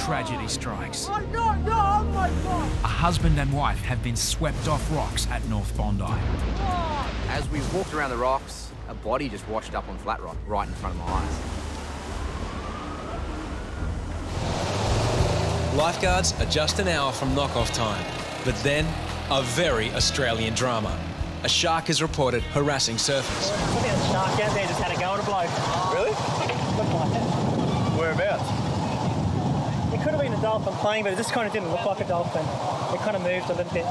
tragedy strikes. Oh my God! A husband and wife have been swept off rocks at North Bondi. As we walked around the rocks, a body just washed up on flat rock right in front of my eyes. Lifeguards are just an hour from knock-off time, but then a very Australian drama. A shark is reported harassing surfers. Look at the shark out there, just had a go at a bloke. Really? Looked like it. Whereabouts? It could have been a dolphin playing, but it just kind of didn't look like a dolphin. It kind of moved a little bit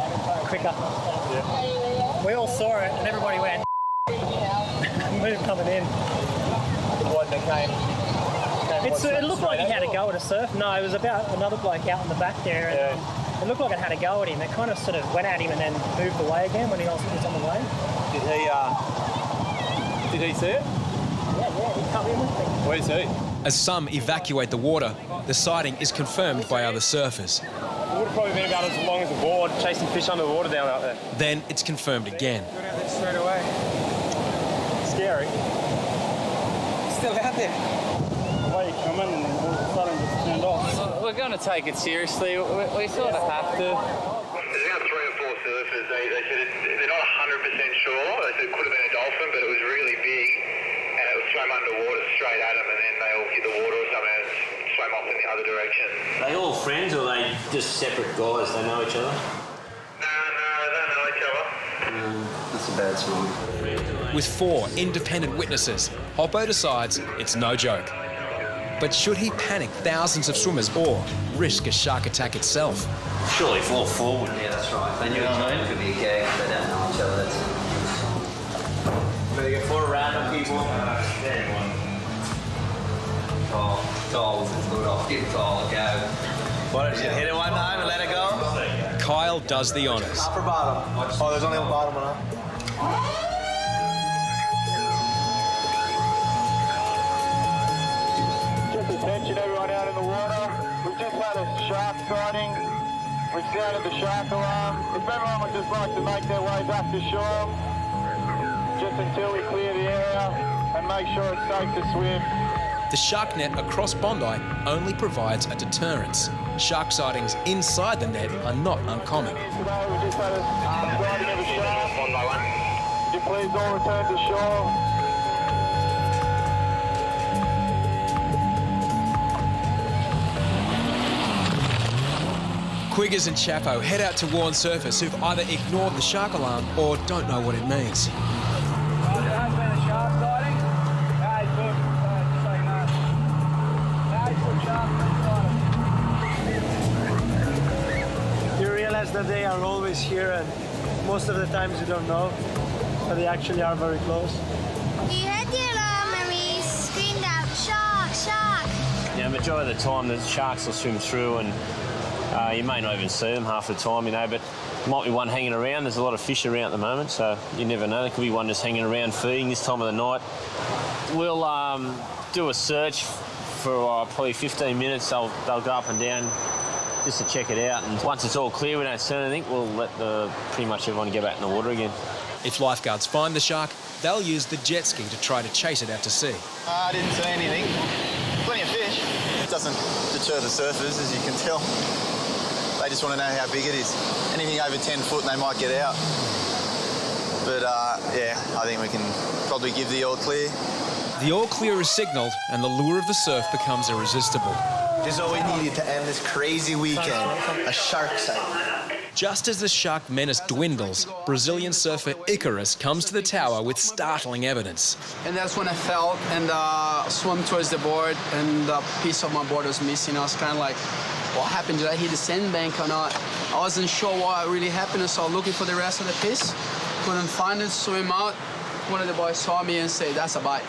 quicker. Yeah. We all saw it, and everybody went move coming in. The one that came. It looked like he had a go at a surf. No, it was about another bloke out in the back there. And it looked like it had a go at him. It kind of sort of went at him and then moved away again when he was on the way. Did he see it? Yeah, he come in with me. Where's he? As some evacuate the water, the sighting is confirmed by other surfers. It would have probably been about as long as a board chasing fish under the water down out there. Then it's confirmed again. Got out there straight away. Scary. Still out there. Why you come in and all of a sudden just turned off? We're going to take it seriously. We sort of have to. There's about 3 or 4 surfers. They said they're not 100% sure. They said it could have been a dolphin, but it was really big, and it swam underwater straight at them, and then they all hit the water or something and swam off in the other direction. Are they all friends, or are they just separate guys? They know each other? No, they don't know each other. That's a bad sign. With 4 independent witnesses, Hoppo decides it's no joke. But should he panic thousands of swimmers or risk a shark attack itself? Surely fall forward. Yeah, that's right. They knew each other. It could be a gag if they don't know each other. Better get 4 random people. Kyle was good off. Give Kyle a go. Why don't you hit it one time and let it go? Kyle does the honours. Upper bottom. Oh, there's only a bottom one up. Attention everyone out in the water. We just had a shark sighting. We sounded the shark alarm. If everyone would just like to make their way back to shore, just until we clear the area and make sure it's safe to swim. The shark net across Bondi only provides a deterrence. Shark sightings inside the net are not uncommon. Today we just had a sighting of a shark. One by one. Would you please all return to shore? Quiggers and Chapo head out to warn surfers who've either ignored the shark alarm or don't know what it means. There has been a shark sighting. You realize that they are always here, and most of the times you don't know, but they actually are very close. We heard the alarm and we screamed out, "Shark, shark!" Yeah, majority of the time the sharks will swim through, and you may not even see them half the time, you know, but there might be one hanging around. There's a lot of fish around at the moment, so you never know. There could be one just hanging around feeding this time of the night. We'll do a search for probably 15 minutes. They'll go up and down just to check it out, and once it's all clear, we don't see anything, we'll let pretty much everyone get back in the water again. If lifeguards find the shark, they'll use the jet ski to try to chase it out to sea. I didn't see anything. Plenty of fish. It doesn't deter the surfers, as you can tell. They just want to know how big it is. Anything over 10 foot and they might get out. But yeah, I think we can probably give the all clear. The all clear is signalled and the lure of the surf becomes irresistible. This is all we needed to end this crazy weekend. A shark sighting. Just as the shark menace dwindles, Brazilian surfer Icarus comes to the tower with startling evidence. And that's when I felt and swam towards the board, and a piece of my board was missing. I was kind of like, what happened? Did I hit the sandbank or not? I wasn't sure what really happened, so I was looking for the rest of the piece. Couldn't find it, swim out. One of the boys saw me and said, "That's a bite."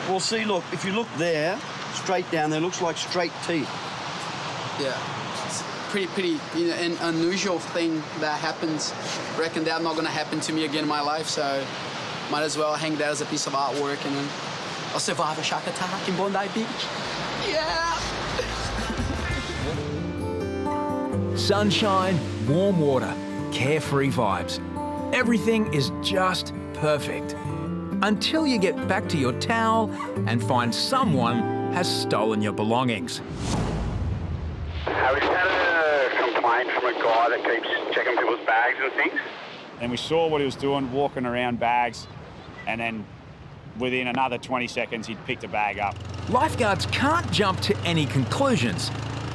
Well, see, look, if you look there, straight down there, looks like straight teeth. Yeah. Pretty an unusual thing that happens. Reckon that's not gonna happen to me again in my life, so might as well hang that as a piece of artwork, and then I'll survive a shark attack in Bondi Beach. Yeah! Sunshine, warm water, carefree vibes. Everything is just perfect. Until you get back to your towel and find someone has stolen your belongings. complaint from a guy that keeps checking people's bags and things. And we saw what he was doing, walking around bags, and then within another 20 seconds, he'd picked a bag up. Lifeguards can't jump to any conclusions,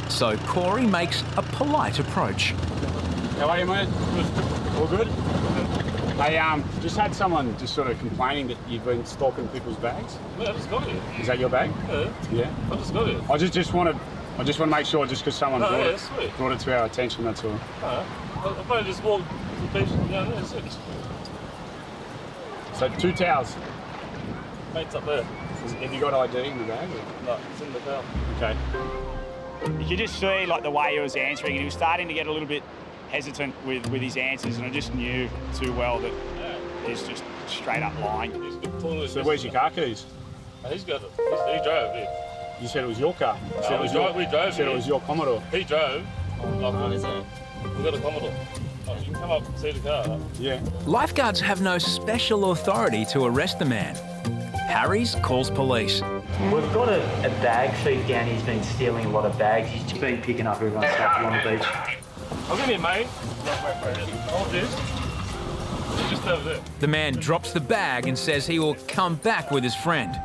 so Corey makes a polite approach. How are you, mate? All good? I just had someone just sort of complaining that you've been stalking people's bags. Yeah, I just got it. Is that your bag? Yeah. I just got it. I just want to make sure, just because someone brought it to our attention, that's all. I probably just walked the beach down there, that's it. So 2 towels. Mate's up there. Have you got ID in the bag? Or? No, it's in the towel. Okay. You could just see like the way he was answering, and he was starting to get a little bit hesitant with his answers, and I just knew too well that he's just straight up lying. So where's your car keys? He's got it. He drove it. You said it was your car. You said we drove. You said it was your Commodore. He drove. Is it? We got a Commodore. Oh, you can come up and see the car. Yeah. Lifeguards have no special authority to arrest the man. Harries calls police. We've got a bag thief down. He's been stealing a lot of bags. He's just been picking up everyone's stuff along the beach. I'll give you a mate. Hold this. Just over there. The man drops the bag and says he will come back with his friend.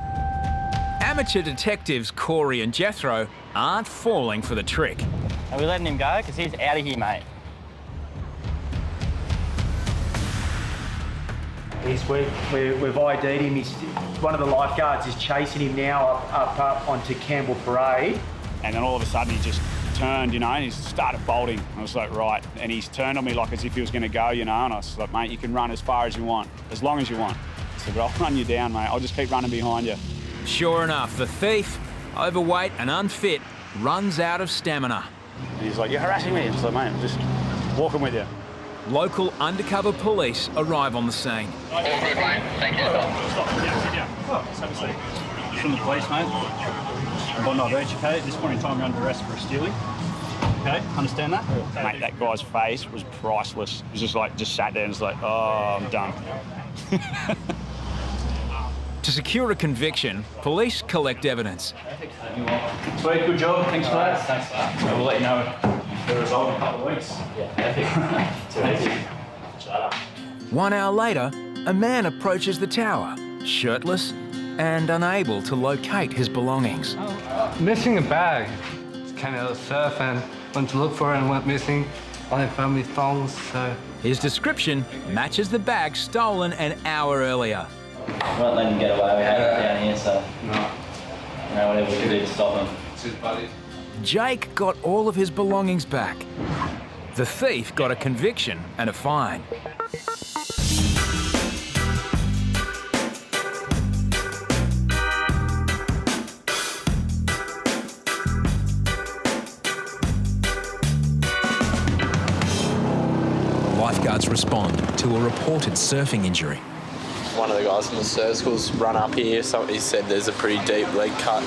Amateur detectives Corey and Jethro aren't falling for the trick. Are we letting him go? Because he's out of here, mate. We've ID'd him. One of the lifeguards is chasing him now up onto Campbell Parade. And then all of a sudden he just turned, and he started bolting. I was like, right. And he's turned on me like as if he was going to go, and I was like, mate, you can run as far as you want, as long as you want. I said, but I'll run you down, mate. I'll just keep running behind you. Sure enough, the thief, overweight and unfit, runs out of stamina. And he's like, you're harassing me. I was like, mate, I'm just walking with you. Local undercover police arrive on the scene. All good, mate. Thank you. Stop. Yeah. Oh, have a seat. From the police, mate. Bondi Beach, okay? At this point in time, you're under arrest for stealing. Okay, understand that? Mate, that guy's face was priceless. He was just sat there and was like, oh, I'm done. To secure a conviction, police collect evidence. Sweet, good job. Thanks for that. Thanks for that. We'll let you know the result in a couple of weeks. Yeah, too easy. Shut up. 1 hour later, a man approaches the tower, shirtless and unable to locate his belongings. Missing a bag. Came out of the surf and went to look for it and went missing. Only found my thongs, so... His description matches the bag stolen an hour earlier. We won't let him get away. We had it down here, so... No. Whatever we could do to stop him. It's his buddy. Jake got all of his belongings back. The thief got a conviction and a fine. Lifeguards respond to a reported surfing injury. One of the guys from the surf school's run up here, so he said there's a pretty deep leg cut.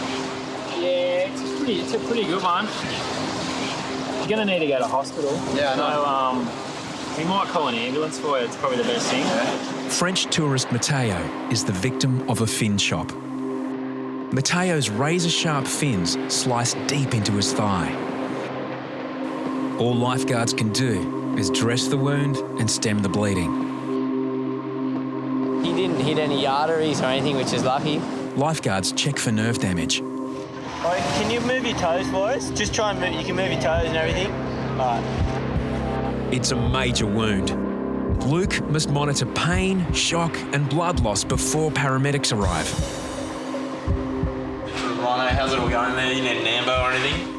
Yeah, it's a pretty good one. You're going to need to go to hospital. Yeah, I know. So, we might call an ambulance for you. It's probably the best thing. French tourist Mateo is the victim of a fin chop. Mateo's razor-sharp fins slice deep into his thigh. All lifeguards can do is dress the wound and stem the bleeding. He didn't hit any arteries or anything, which is lucky. Lifeguards check for nerve damage. Right, can you move your toes for us? Just try and move. You can move your toes and everything. All right. It's a major wound. Luke must monitor pain, shock and blood loss before paramedics arrive. Rhino, how's it all going there? You need an ambo or anything?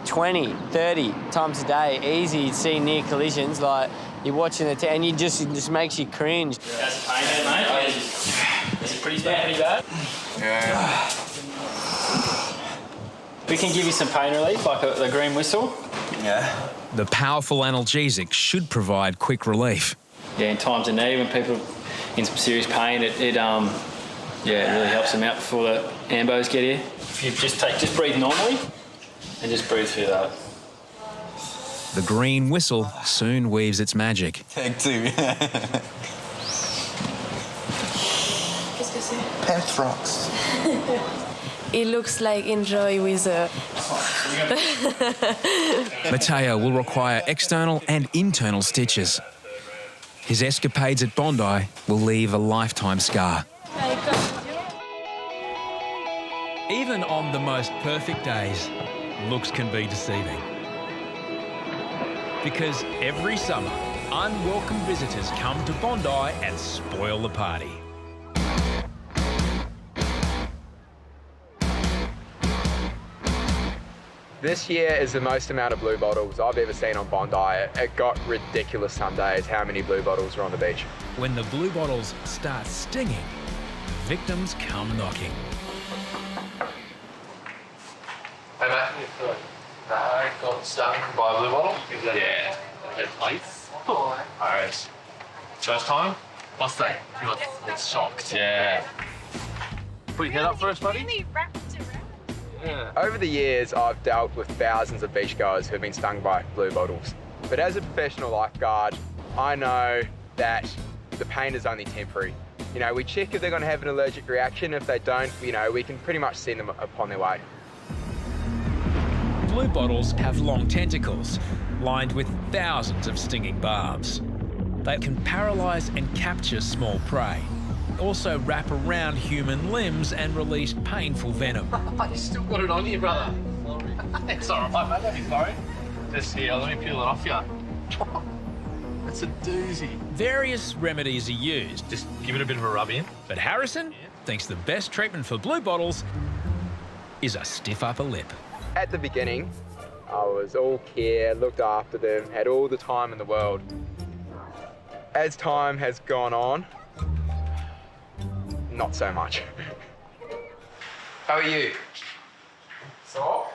20, 30 times a day, easy. You see near collisions, like you're watching it, and it just makes you cringe. That's a pain there, mate. It's pretty bad. Yeah. We can give you some pain relief, like the green whistle. Yeah. The powerful analgesic should provide quick relief. Yeah, in times of need, when people are in some serious pain, it really helps them out before the ambos get here. If you just breathe normally. And just breathe through that. The green whistle soon weaves its magic. Take two. Penthrox. It looks like enjoy with a... Matteo will require external and internal stitches. His escapades at Bondi will leave a lifetime scar. Even on the most perfect days, looks can be deceiving. Because every summer, unwelcome visitors come to Bondi and spoil the party. This year is the most amount of blue bottles I've ever seen on Bondi. It got ridiculous some days how many blue bottles were on the beach. When the blue bottles start stinging, victims come knocking. Hey mate, I got stung by a blue bottle. Yeah. Twice. Alright. First time? Last day. You got shocked. Yeah. Put your head up first, buddy. Yeah. Over the years, I've dealt with thousands of beachgoers who've been stung by blue bottles. But as a professional lifeguard, I know that the pain is only temporary. You know, we check if they're going to have an allergic reaction. If they don't, you know, we can pretty much send them upon their way. Blue bottles have long tentacles, lined with thousands of stinging barbs. They can paralyse and capture small prey, also wrap around human limbs and release painful venom. You still got it on you, brother. It's all right, mate. Don't be sorry. Just here, let me peel it off you. It's a doozy. Various remedies are used. Just give it a bit of a rub in. But Harrison thinks the best treatment for blue bottles is a stiff upper lip. At the beginning, I was all care, looked after them, had all the time in the world. As time has gone on, not so much. How are you? So,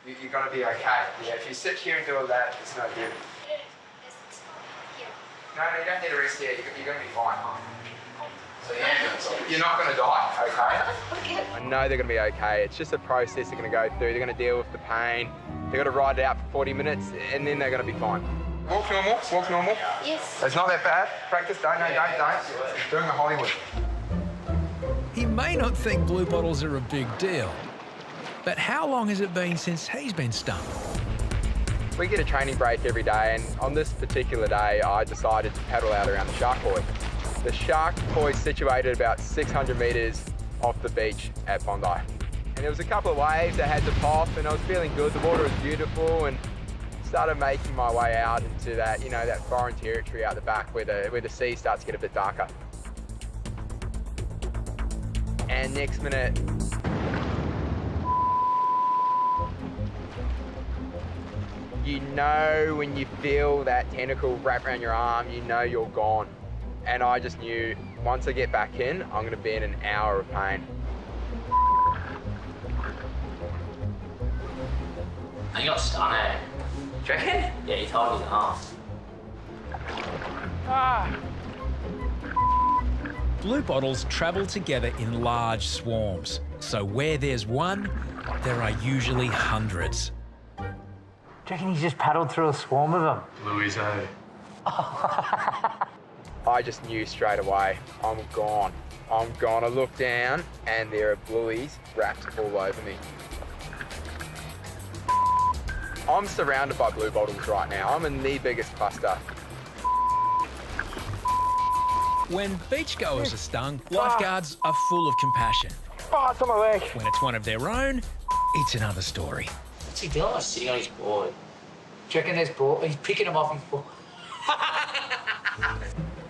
you're gonna be okay. Yeah, if you sit here and do all that, it's no good. No, you don't need a rest here. You're gonna be fine. So yeah, you're not gonna die, okay? I know they're gonna be okay. It's just a process they're gonna go through. They're gonna deal with the pain. They're gonna ride it out for 40 minutes, and then they're gonna be fine. Walk normal, walk normal. Yes. It's not that bad. Practice, don't. Doing a Hollywood. He may not think blue bottles are a big deal, but how long has it been since he's been stung? We get a training break every day, and on this particular day, I decided to paddle out around the shark buoy. The shark buoy is situated about 600 metres off the beach at Bondi. And there was a couple of waves that had to pop, and I was feeling good. The water was beautiful, and started making my way out into that, you know, that foreign territory out the back where the sea starts to get a bit darker. And next minute, you know when you feel that tentacle wrap around your arm, you know you're gone. And I just knew, once I get back in, I'm gonna be in an hour of pain. He got stung, eh? Do you reckon? Yeah, he told me his arm. Blue bottles travel together in large swarms, so where there's one, there are usually hundreds. Do you reckon he just paddled through a swarm of them? Louise, eh? I just knew straight away, I'm gone. I'm gone. I look down and there are blueies wrapped all over me. I'm surrounded by blue bottles right now. I'm in the biggest cluster. When beachgoers are stung, lifeguards are full of compassion. Oh, it's on my leg. When it's one of their own, it's another story. What's he doing? He's sitting on his board. Do you reckon there's ball? He's picking them off his ball.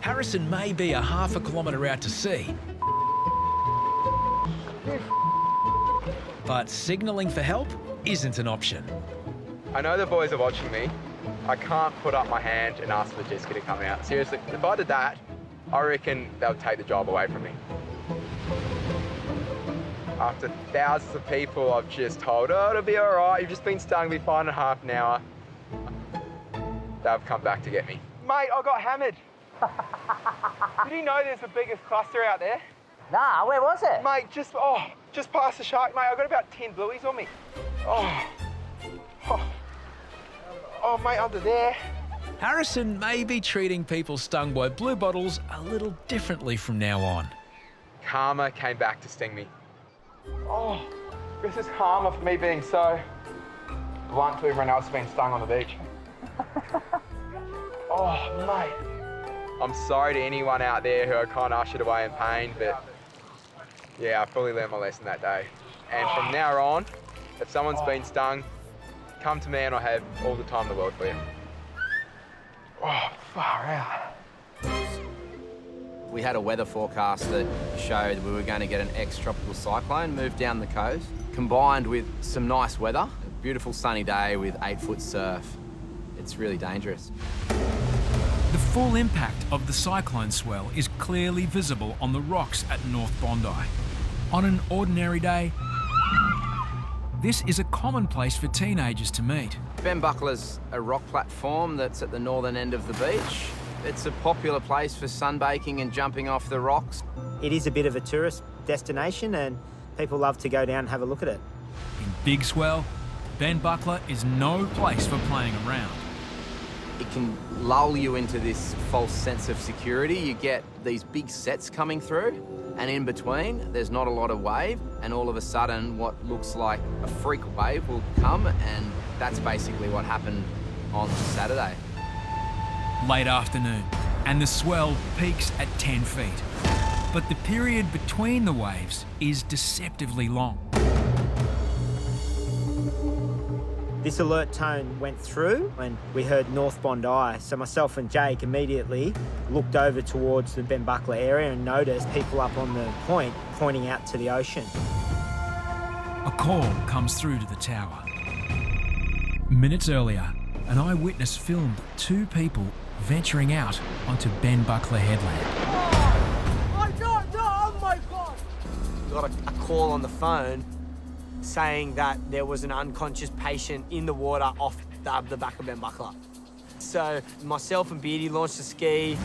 Harrison may be a half a kilometre out to sea, but signalling for help isn't an option. I know the boys are watching me. I can't put up my hand and ask for Jessica to come out. Seriously, if I did that, I reckon they'll take the job away from me. After thousands of people I've just told, oh, it'll be all right, you've just been stung, it'll be fine in half an hour. They've come back to get me. Mate, I got hammered. Did you know there's the biggest cluster out there? Nah, where was it? Mate, just past the shark, mate. I've got about 10 blueies on me. Oh, mate, under there. Harrison may be treating people stung by blue bottles a little differently from now on. karma came back to sting me. Oh, this is karma for me being so blunt to everyone else being stung on the beach. Oh, mate. I'm sorry to anyone out there who I kind of ushered away in pain, but yeah, I fully learned my lesson that day. And from now on, if someone's been stung, come to me and I'll have all the time in the world for you. Oh, far out. We had a weather forecast that showed we were going to get an ex-tropical cyclone move down the coast, combined with some nice weather. A beautiful sunny day with 8-foot surf. It's really dangerous. The full impact of the cyclone swell is clearly visible on the rocks at North Bondi. On an ordinary day, this is a common place for teenagers to meet. Ben Buckler's a rock platform that's at the northern end of the beach. It's a popular place for sunbaking and jumping off the rocks. It is a bit of a tourist destination and people love to go down and have a look at it. In big swell, Ben Buckler is no place for playing around. It can lull you into this false sense of security. You get these big sets coming through, and in between, there's not a lot of wave, and all of a sudden, what looks like a freak wave will come, and that's basically what happened on Saturday. Late afternoon, and the swell peaks at 10 feet. But the period between the waves is deceptively long. This alert tone went through and we heard North Bondi, so myself and Jake immediately looked over towards the Ben Buckler area and noticed people up on the point pointing out to the ocean. A call comes through to the tower. Minutes earlier, an eyewitness filmed two people venturing out onto Ben Buckler Headland. Oh my God! Got a call on the phone saying that there was an unconscious patient in the water off the back of Ben Buckler. So myself and Beardy launched a ski.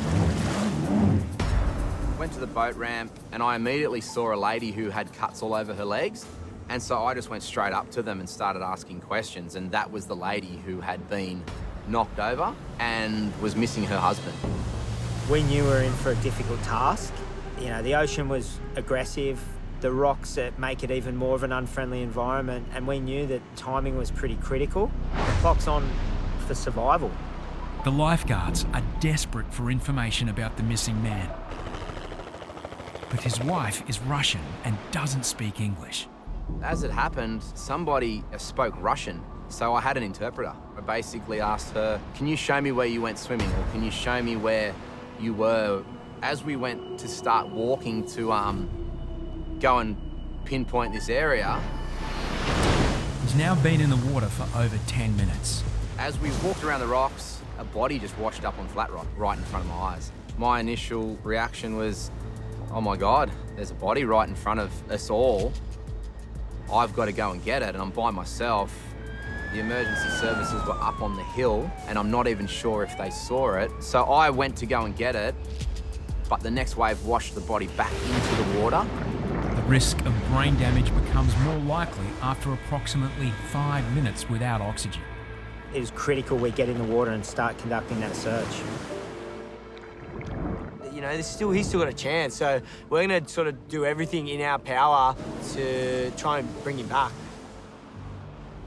Went to the boat ramp and I immediately saw a lady who had cuts all over her legs. And so I just went straight up to them and started asking questions, and that was the lady who had been knocked over and was missing her husband. We knew we were in for a difficult task. You know, the ocean was aggressive, the rocks make it even more of an unfriendly environment, and we knew that timing was pretty critical. The clock's on for survival. The lifeguards are desperate for information about the missing man. But his wife is Russian and doesn't speak English. As it happened, somebody spoke Russian, so I had an interpreter. I basically asked her, can you show me where you went swimming, or can you show me where you were? As we went to start walking to go and pinpoint this area. He's now been in the water for over 10 minutes. As we walked around the rocks, a body just washed up on flat rock right in front of my eyes. My initial reaction was, oh my God, there's a body right in front of us all. I've got to go and get it, and I'm by myself. The emergency services were up on the hill, and I'm not even sure if they saw it. So I went to go and get it, but the next wave washed the body back into the water. The risk of brain damage becomes more likely after approximately 5 minutes without oxygen. It is critical we get in the water and start conducting that search. You know, he's still got a chance, so we're going to sort of do everything in our power to try and bring him back.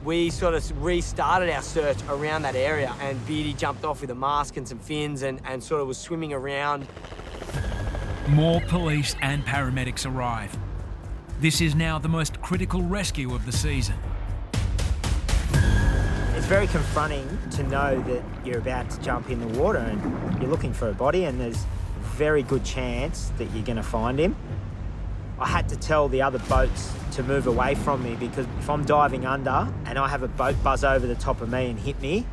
We sort of restarted our search around that area, and Beardy jumped off with a mask and some fins and sort of was swimming around. More police and paramedics arrive. This is now the most critical rescue of the season. It's very confronting to know that you're about to jump in the water and you're looking for a body, and there's a very good chance that you're going to find him. I had to tell the other boats to move away from me, because if I'm diving under and I have a boat buzz over the top of me and hit me,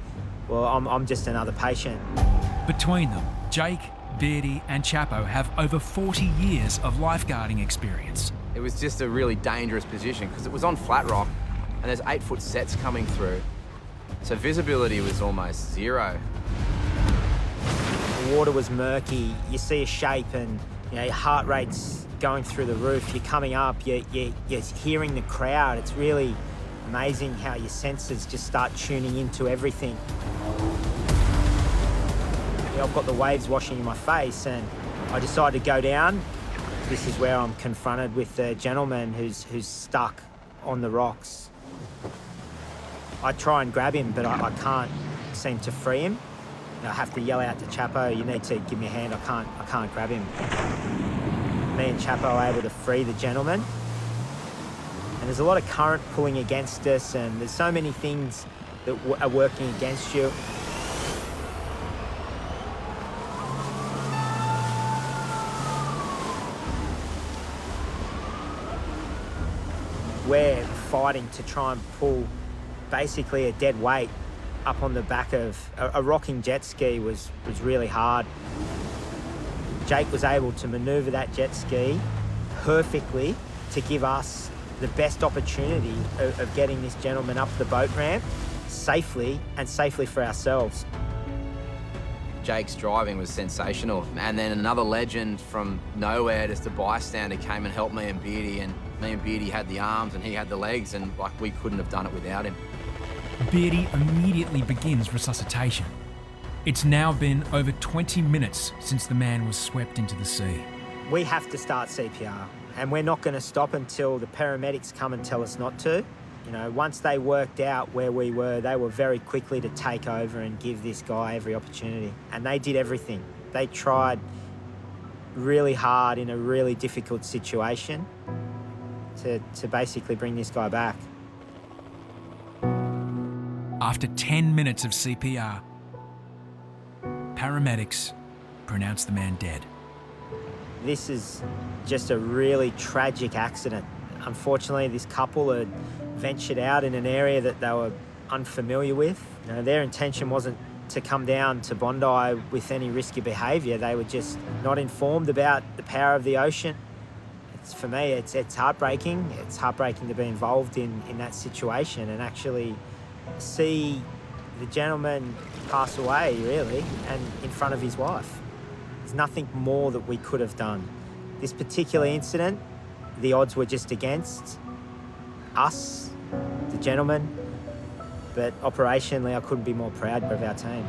well, I'm just another patient. Between them, Jake, Beardy and Chapo have over 40 years of lifeguarding experience. It was just a really dangerous position because it was on flat rock and there's 8-foot sets coming through. So visibility was almost zero. The water was murky. You see a shape and your heart rate's going through the roof. You're coming up, you're hearing the crowd. It's really amazing how your senses just start tuning into everything. I've got the waves washing in my face, and I decided to go down, This is where I'm confronted with the gentleman who's stuck on the rocks. I try and grab him, but I can't seem to free him. I have to yell out to Chapo, you need to give me a hand, I can't grab him. Me and Chapo are able to free the gentleman. And there's a lot of current pulling against us, and there's so many things that are working against you. We're fighting to try and pull basically a dead weight up on the back of a rocking jet ski was really hard. Jake was able to manoeuvre that jet ski perfectly to give us the best opportunity of getting this gentleman up the boat ramp safely, and safely for ourselves. Jake's driving was sensational. And then another legend from nowhere, just a bystander, came and helped me and Beardy, and me and Beardy had the arms and he had the legs, and like we couldn't have done it without him. Beardy immediately begins resuscitation. It's now been over 20 minutes since the man was swept into the sea. We have to start CPR, and we're not going to stop until the paramedics come and tell us not to. You know, once they worked out where we were, they were very quickly to take over and give this guy every opportunity. And they did everything. They tried really hard in a really difficult situation to basically bring this guy back. After 10 minutes of CPR, paramedics pronounce the man dead. This is just a really tragic accident. Unfortunately, this couple had ventured out in an area that they were unfamiliar with. You know, their intention wasn't to come down to Bondi with any risky behaviour. They were just not informed about the power of the ocean. For me, it's heartbreaking. It's heartbreaking to be involved in that situation and actually see the gentleman pass away, really, and in front of his wife. There's nothing more that we could have done. This particular incident, the odds were just against us, the gentleman, but operationally I couldn't be more proud of our team.